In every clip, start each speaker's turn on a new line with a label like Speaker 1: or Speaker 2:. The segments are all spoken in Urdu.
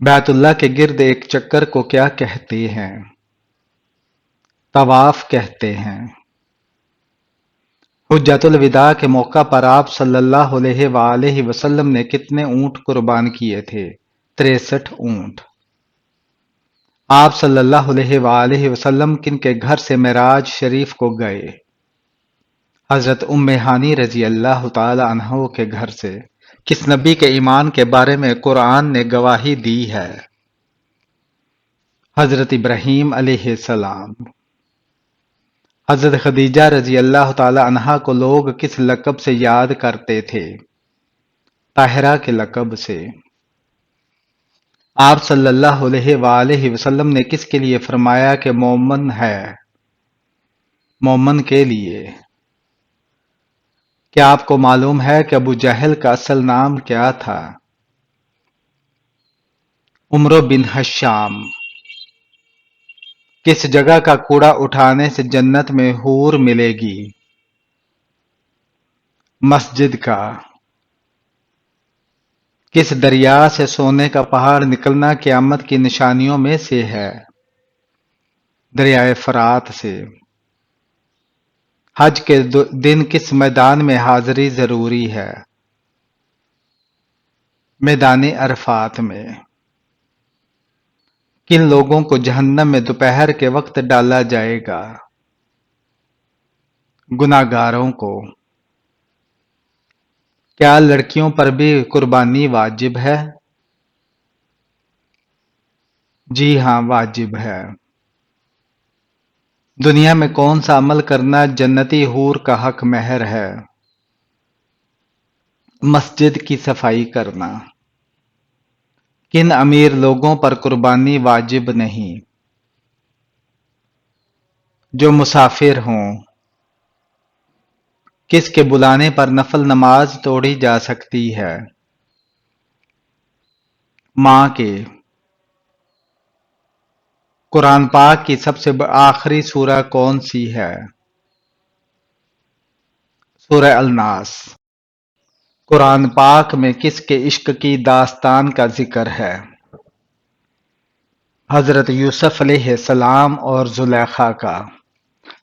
Speaker 1: بیت اللہ کے گرد ایک چکر کو کیا کہتے ہیں؟ طواف کہتے ہیں۔ حجۃ الوداع کے موقع پر آپ صلی اللہ علیہ وآلہ وسلم نے کتنے اونٹ قربان کیے تھے؟ 63 اونٹ۔ آپ صلی اللہ علیہ وآلہ وسلم کن کے گھر سے معراج شریف کو گئے؟ حضرت ام ہانی رضی اللہ تعالی عنہ کے گھر سے۔ کس نبی کے ایمان کے بارے میں قرآن نے گواہی دی ہے؟ حضرت ابراہیم علیہ السلام۔ حضرت خدیجہ رضی اللہ تعالی عنہا کو لوگ کس لقب سے یاد کرتے تھے؟ طاہرہ کے لقب سے۔ آپ صلی اللہ علیہ وآلہ وسلم نے کس کے لیے فرمایا کہ مومن ہے؟ مومن کے لیے۔ کیا آپ کو معلوم ہے کہ ابو جہل کا اصل نام کیا تھا؟ عمرو بن ہشام۔ کس جگہ کا کوڑا اٹھانے سے جنت میں حور ملے گی؟ مسجد کا۔ کس دریا سے سونے کا پہاڑ نکلنا قیامت کی نشانیوں میں سے ہے؟ دریائے فرات سے۔ حج کے دن کس میدان میں حاضری ضروری ہے؟ میدان عرفات میں۔ کن لوگوں کو جہنم میں دوپہر کے وقت ڈالا جائے گا؟ گناہگاروں کو۔ کیا لڑکیوں پر بھی قربانی واجب ہے؟ جی ہاں، واجب ہے۔ دنیا میں کون سا عمل کرنا جنتی حور کا حق مہر ہے؟ مسجد کی صفائی کرنا۔ کن امیر لوگوں پر قربانی واجب نہیں؟ جو مسافر ہوں۔ کس کے بلانے پر نفل نماز توڑی جا سکتی ہے؟ ماں کے۔ قرآن پاک کی سب سے آخری سورہ کون سی ہے؟ سورہ الناس۔ قرآن پاک میں کس کے عشق کی داستان کا ذکر ہے؟ حضرت یوسف علیہ السلام اور زلیخا کا۔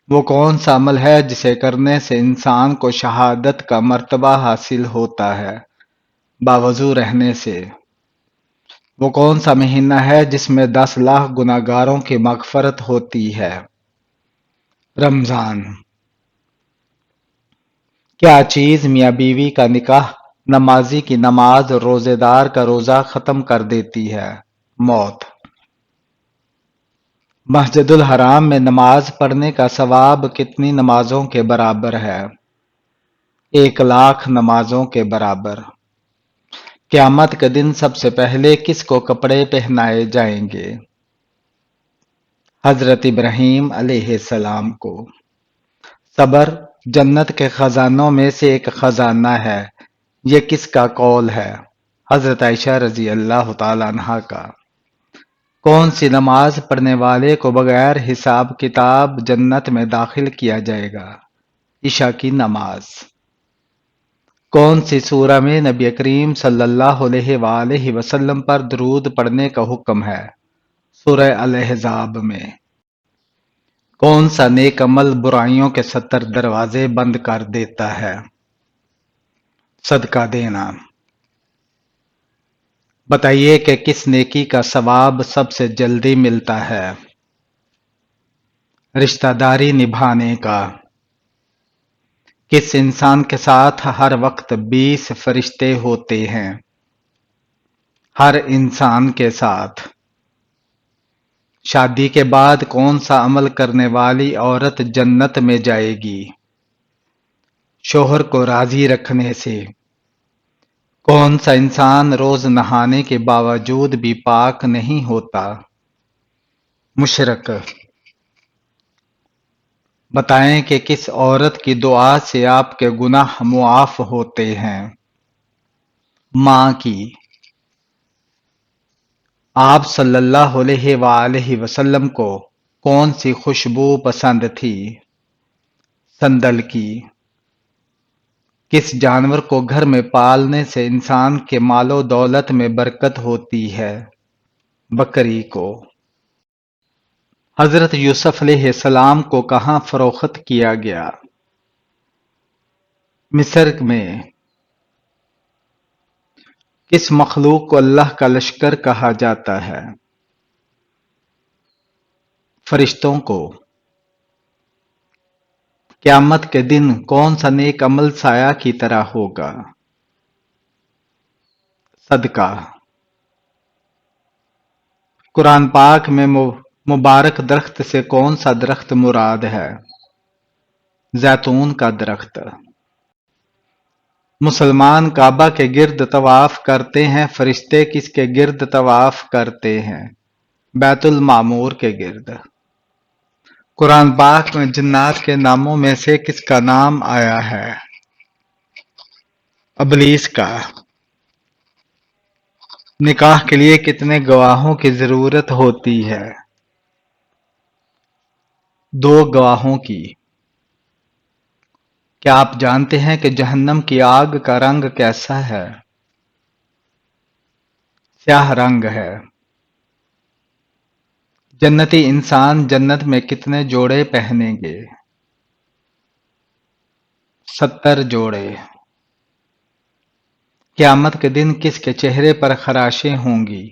Speaker 1: وہ کون سا عمل ہے جسے کرنے سے انسان کو شہادت کا مرتبہ حاصل ہوتا ہے؟ باوضو رہنے سے۔ وہ کون سا مہینہ ہے جس میں 10 لاکھ گناہگاروں کی مغفرت ہوتی ہے؟ رمضان۔ کیا چیز میاں بیوی کا نکاح، نمازی کی نماز اور روزے دار کا روزہ ختم کر دیتی ہے؟ موت۔ مسجد الحرام میں نماز پڑھنے کا ثواب کتنی نمازوں کے برابر ہے؟ 1,00,000 نمازوں کے برابر۔ قیامت کے دن سب سے پہلے کس کو کپڑے پہنائے جائیں گے؟ حضرت ابراہیم علیہ السلام کو۔ صبر جنت کے خزانوں میں سے ایک خزانہ ہے، یہ کس کا قول ہے؟ حضرت عائشہ رضی اللہ تعالی عنہا کا۔ کون سی نماز پڑھنے والے کو بغیر حساب کتاب جنت میں داخل کیا جائے گا؟ عشاء کی نماز۔ کون سی سورہ میں نبی کریم صلی اللہ علیہ وآلہ وسلم پر درود پڑھنے کا حکم ہے؟ سورہ الاحزاب میں۔ کون سا نیک عمل برائیوں کے 70 دروازے بند کر دیتا ہے؟ صدقہ دینا۔ بتائیے کہ کس نیکی کا ثواب سب سے جلدی ملتا ہے؟ رشتہ داری نبھانے کا۔ کس انسان کے ساتھ ہر وقت 20 فرشتے ہوتے ہیں؟ ہر انسان کے ساتھ۔ شادی کے بعد کون سا عمل کرنے والی عورت جنت میں جائے گی؟ شوہر کو راضی رکھنے سے۔ کون سا انسان روز نہانے کے باوجود بھی پاک نہیں ہوتا؟ مشرک۔ بتائیں کہ کس عورت کی دعا سے آپ کے گناہ معاف ہوتے ہیں؟ ماں کی۔ آپ صلی اللہ علیہ وآلہ وسلم کو کون سی خوشبو پسند تھی؟ سندل کی۔ کس جانور کو گھر میں پالنے سے انسان کے مال و دولت میں برکت ہوتی ہے؟ بکری کو۔ حضرت یوسف علیہ السلام کو کہاں فروخت کیا گیا؟ مصر میں۔ کس مخلوق کو اللہ کا لشکر کہا جاتا ہے؟ فرشتوں کو۔ قیامت کے دن کون سا نیک عمل سایہ کی طرح ہوگا؟ صدقہ۔ قرآن پاک میں مبارک درخت سے کون سا درخت مراد ہے؟ زیتون کا درخت۔ مسلمان کعبہ کے گرد طواف کرتے ہیں، فرشتے کس کے گرد طواف کرتے ہیں؟ بیت المعمور کے گرد۔ قرآن پاک میں جنات کے ناموں میں سے کس کا نام آیا ہے؟ ابلیس کا۔ نکاح کے لیے کتنے گواہوں کی ضرورت ہوتی ہے؟ 2 گواہوں کی۔ کیا آپ جانتے ہیں کہ جہنم کی آگ کا رنگ کیسا ہے؟ سیاہ رنگ ہے۔ جنتی انسان جنت میں کتنے جوڑے پہنیں گے؟ 70 جوڑے۔ قیامت کے دن کس کے چہرے پر خراشیں ہوں گی؟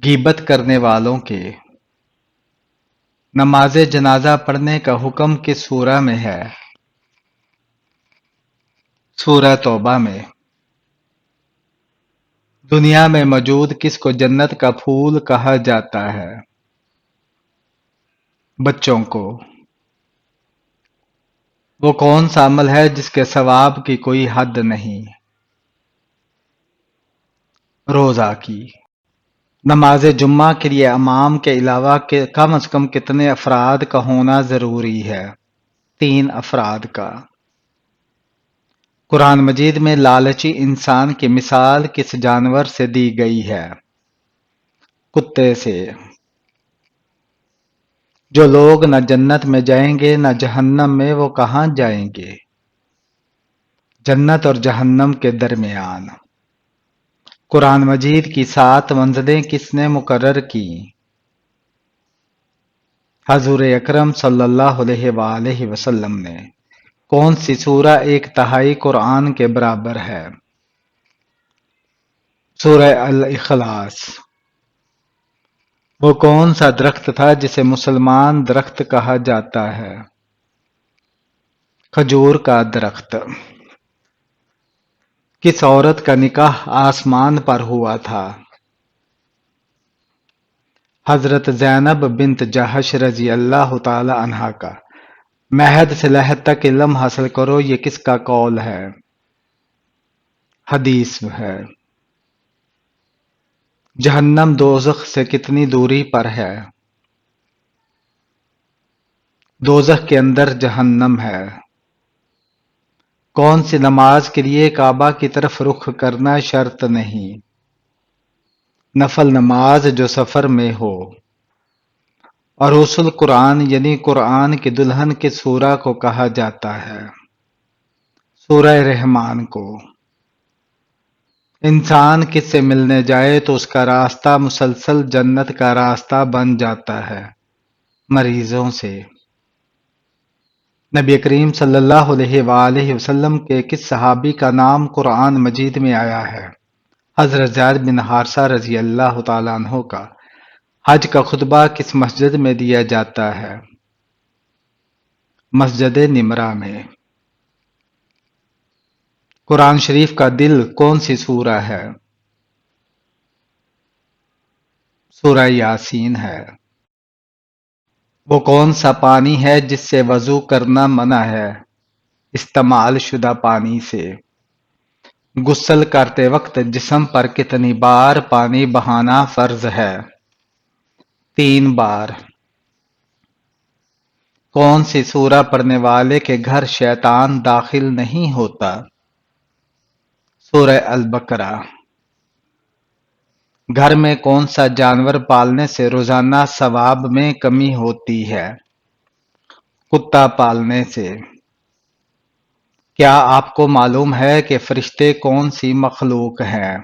Speaker 1: غیبت کرنے والوں کے۔ نماز جنازہ پڑھنے کا حکم کس سورہ میں ہے؟ سورہ توبہ میں۔ دنیا میں موجود کس کو جنت کا پھول کہا جاتا ہے؟ بچوں کو۔ وہ کون سا عمل ہے جس کے ثواب کی کوئی حد نہیں؟ روزہ کی۔ نماز جمعہ کے لیے امام کے علاوہ کم از کم کتنے افراد کا ہونا ضروری ہے؟ 3 افراد کا۔ قرآن مجید میں لالچی انسان کی مثال کس جانور سے دی گئی ہے؟ کتے سے۔ جو لوگ نہ جنت میں جائیں گے نہ جہنم میں، وہ کہاں جائیں گے؟ جنت اور جہنم کے درمیان۔ قرآن مجید کی 7 منزلیں کس نے مقرر کی؟ حضور اکرم صلی اللہ علیہ وآلہ وسلم نے۔ کون سی سورہ 1/3 قرآن کے برابر ہے؟ سورہ الاخلاص۔ وہ کون سا درخت تھا جسے مسلمان درخت کہا جاتا ہے؟ کھجور کا درخت۔ کس عورت کا نکاح آسمان پر ہوا تھا؟ حضرت زینب بنت جحش رضی اللہ تعالی عنہا کا۔ مہد سے لحد تک علم حاصل کرو، یہ کس کا قول ہے؟ حدیث ہے۔ جہنم دوزخ سے کتنی دوری پر ہے؟ دوزخ کے اندر جہنم ہے۔ کون سی نماز کے لیے کعبہ کی طرف رخ کرنا شرط نہیں؟ نفل نماز جو سفر میں ہو۔ اور رسول قرآن یعنی قرآن کی دلہن کس سورہ کو کہا جاتا ہے؟ سورہ رحمان کو۔ انسان کس سے ملنے جائے تو اس کا راستہ مسلسل جنت کا راستہ بن جاتا ہے؟ مریضوں سے۔ نبی کریم صلی اللہ علیہ وآلہ وسلم کے کس صحابی کا نام قرآن مجید میں آیا ہے؟ حضرت زید بن حارثہ رضی اللہ تعالیٰ عنہ کا۔ حج کا خطبہ کس مسجد میں دیا جاتا ہے؟ مسجد نمرہ میں۔ قرآن شریف کا دل کون سی سورہ ہے؟ سورہ یاسین ہے۔ وہ کون سا پانی ہے جس سے وضو کرنا منع ہے؟ استعمال شدہ پانی سے۔ غسل کرتے وقت جسم پر کتنی بار پانی بہانا فرض ہے؟ 3 بار۔ کون سی سورہ پڑھنے والے کے گھر شیطان داخل نہیں ہوتا؟ سورہ البقرہ۔ گھر میں کون سا جانور پالنے سے روزانہ ثواب میں کمی ہوتی ہے؟ کتا پالنے سے۔ کیا آپ کو معلوم ہے کہ فرشتے کون سی مخلوق ہیں؟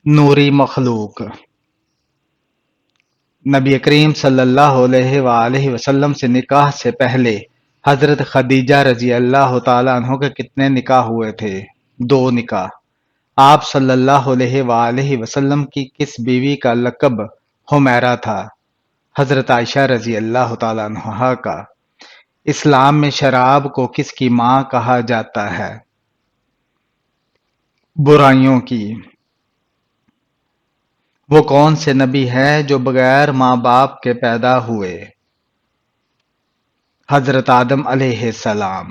Speaker 1: نوری مخلوق نبی کریم صلی اللہ علیہ وآلہ وسلم سے نکاح سے پہلے حضرت خدیجہ رضی اللہ تعالیٰ عنہ کے کتنے نکاح ہوئے تھے؟ 2 نکاح۔ آپ صلی اللہ علیہ وآلہ وسلم کی کس بیوی کا لقب حمیرہ تھا؟ حضرت عائشہ رضی اللہ تعالیٰ عنہا کا۔ اسلام میں شراب کو کس کی ماں کہا جاتا ہے؟ برائیوں کی۔ وہ کون سے نبی ہیں جو بغیر ماں باپ کے پیدا ہوئے؟ حضرت آدم علیہ السلام۔